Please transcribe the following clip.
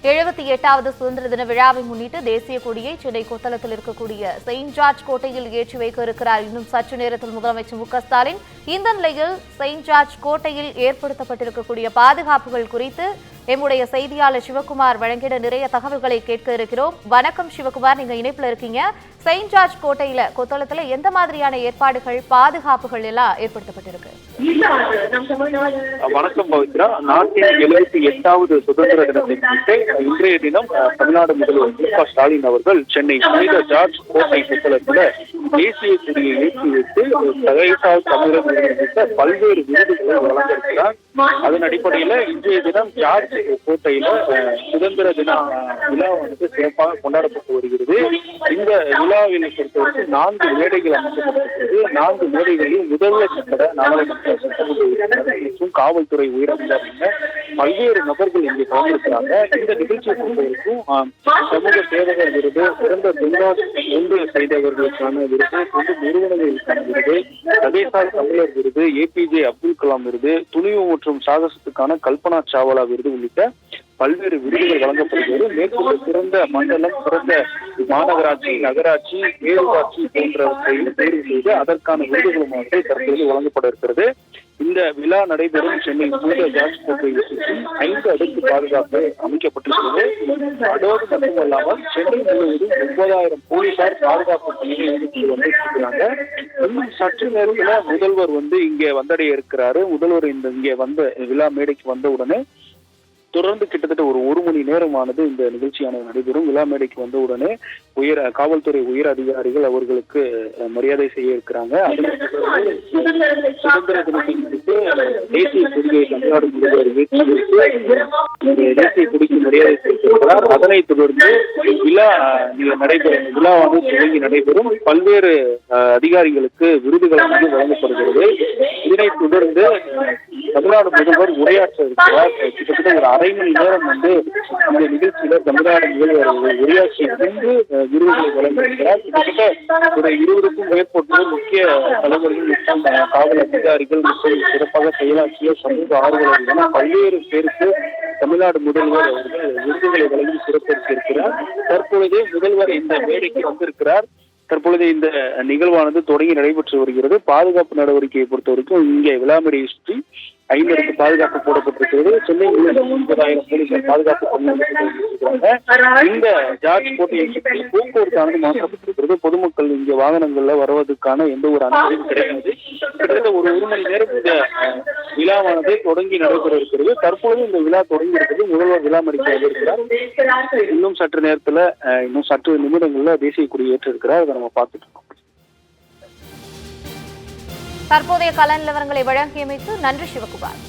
78வது சுதந்திர தின விழாவை முன்னிட்டு தேசிய கொடியை சென்னை கொத்தளத்தில் இருக்கக்கூடிய செயின்ட் ஜார்ஜ் கோட்டையில் ஏற்றி வைக்க இருக்கிறார் இன்னும் சற்று நேரத்தில் முதலமைச்சர் மு க ஸ்டாலின். இந்த நிலையில் செயின்ட் ஜார்ஜ் கோட்டையில் ஏற்படுத்தப்பட்டிருக்கக்கூடிய பாதுகாப்புகள் குறித்து எம்முடைய செய்தியாளர் சிவகுமார் வழங்கிட நிறைய தகவல்களை கேட்க இருக்கிறோம். வணக்கம் சிவகுமார், நீங்க இணைப்புல இருக்கீங்க. செயின்ட் ஜார்ஜ் கோட்டையில கொத்தளத்துல எந்த மாதிரியான ஏற்பாடுகள் பாதுகாப்புகள் எல்லாம் ஏற்படுத்தப்பட்டிருக்கு? வணக்கம் பவித்ரா. நாட்டின் 78வது சுதந்திர தினத்தை முன்னிட்டு இன்றைய தினம் தமிழ்நாடு முதல்வர் மு க ஸ்டாலின் அவர்கள் சென்னை புனித ஜார்ஜ் கோட்டை கொத்தளத்துல தேசிய கொடியை ஏற்றி வைத்து தகைசால் தமிழர் உள்ளிட்ட பல்வேறு விருதுகளை வழங்கியிருக்கிறார். அதன் அடிப்படையில இன்றைய தினம் ஜார்ஜ் கோட்டையில சுதந்திர தின விழா சிறப்பாக கொண்டாடப்பட்டு வருகிறது. இந்த விழாவில் பொறுத்தவரை 4 மேடைகள் அமைக்கப்பட்டிருக்கிறது. 4 மேடைகளில் முதல்வர் கட்டட நாடாளுமன்ற மற்றும் காவல்துறை உயரதிகாரிகள் பல்வேறு நபர்கள் இங்கே கலந்திருக்கிறாங்க. இந்த நிகழ்ச்சியை பொறுத்தவரைக்கும் சமூக சேவகர் விருது, சிறந்த தொண்டு செய்தவர்களுக்கான விருது, தொண்டு நிறுவனங்களுக்கான விருது, தகைசால் தமிழர் விருது, APJ அப்துல் கலாம் விருது, துணிவு மற்றும் சாகசத்துக்கான கல்பனா சாவ்லா விருது உள்ளிட்ட பல்வேறு விருதுகள் வழங்கப்படுகிறது. மேற்கொண்டு சிறந்த மண்டலம், சிறந்த மாநகராட்சி, நகராட்சி, பேரூராட்சி போன்றவற்றையும் தேர்வு செய்து அதற்கான விருதுகளும் தற்போது வழங்கப்பட இருக்கிறது. இந்த விழா நடைபெறும் சென்னை புனித ஜார்ஜ் கோட்டையை சுற்றி 5 அடுக்கு பாதுகாப்பு அமைக்கப்பட்டிருக்கிறது. அதோடு மட்டுமல்லாமல் சென்னை முழுவதும் 9000 போலீசார் பாதுகாப்பு பணியில் ஈடுபட்டு வந்திருக்கிறாங்க. இன்னும் சற்று நேரத்துல முதல்வர் இங்கே வந்தடைய இருக்கிறாரு. முதல்வர் இங்கே விழா மேடைக்கு வந்தவுடனே தொடர்ந்து கிட்டத்தட்ட ஒரு மணி நேரமானது இந்த நிகழ்ச்சியானது நடைபெறும். விழா மேடைக்கு வந்தவுடனே காவல்துறை உயர் அதிகாரிகள் அவர்களுக்கு மரியாதை செய்ய இருக்கிறாங்க. சுதந்திர தினத்தை முன்னிட்டு தேசிய கொடியை தமிழ்நாடு முதல்வர் தேசிய கொடிக்கு மரியாதை செய்திருக்கிறார். அதனைத் தொடர்ந்து விழா தொடங்கி நடைபெறும். பல்வேறு அதிகாரிகளுக்கு விருதுகள் வழங்கப்படுகிறது. இதனைத் தொடர்ந்து தமிழ்நாடு முதல்வர் உரையாற்ற இருக்கிறார். கிட்டத்தட்ட ஒரு அரை மணி நேரம் இந்த நிகழ்ச்சியில தமிழ்நாடு முதல்வர் உரையாற்றிய பின்பு விருதுகளை வழங்கியிருக்கிறார். கிட்டத்தட்ட ஒரு 20க்கும் மேற்பட்டோர் முக்கிய தலைவர்கள் மற்றும் காவல் அதிகாரிகள் மற்றும் சிறப்பாக செயலாற்றிய சமூக ஆர்வலர்கள் என பல்வேறு பேருக்கு தமிழ்நாடு முதல்வர் அவர்கள் விருதுகளை வழங்கி சிறப்பித்திருக்கிறார். தற்பொழுது முதல்வர் இந்த மேடைக்கு வந்திருக்கிறார். தற்பொழுது இந்த நிகழ்வானது தொடங்கி நடைபெற்று வருகிறது. பாதுகாப்பு நடவடிக்கையை பொறுத்தவரைக்கும் இங்கே விழா மேடையை சுற்றி 5 அடுக்கு பாதுகாப்பு போடப்பட்டிருக்கிறது. சென்னை 90,000 போலீசார் பாதுகாப்பு பணியாற்றிருக்கிறாங்க. இந்த ஜார்ஜ் கோட்டையை சுற்றி போக்குவரத்தானது மாற்றப்பட்டிருக்கிறது. பொதுமக்கள் இங்கே வாகனங்கள்ல வருவதற்கான எந்த ஒரு அனுமதியும் கிடையாது. கிட்டத்தட்ட ஒரு மணி நேரம் இந்த விழாவானது தொடங்கி நடைபெற இருக்கிறது. தற்பொழுது இந்த விழா தொடங்கி இருக்கிறது. முதல்வர் விழா மேடைக்கு வந்திருக்கிறார். இன்னும் சற்று நிமிடங்கள்ல தேசிய கொடி ஏற்றிருக்கிறார். அதை நம்ம பார்த்துட்டு இருக்கோம். தற்போதைய கள நிலவரங்களை வழங்கியமைக்கு நன்றி சிவகுமார்.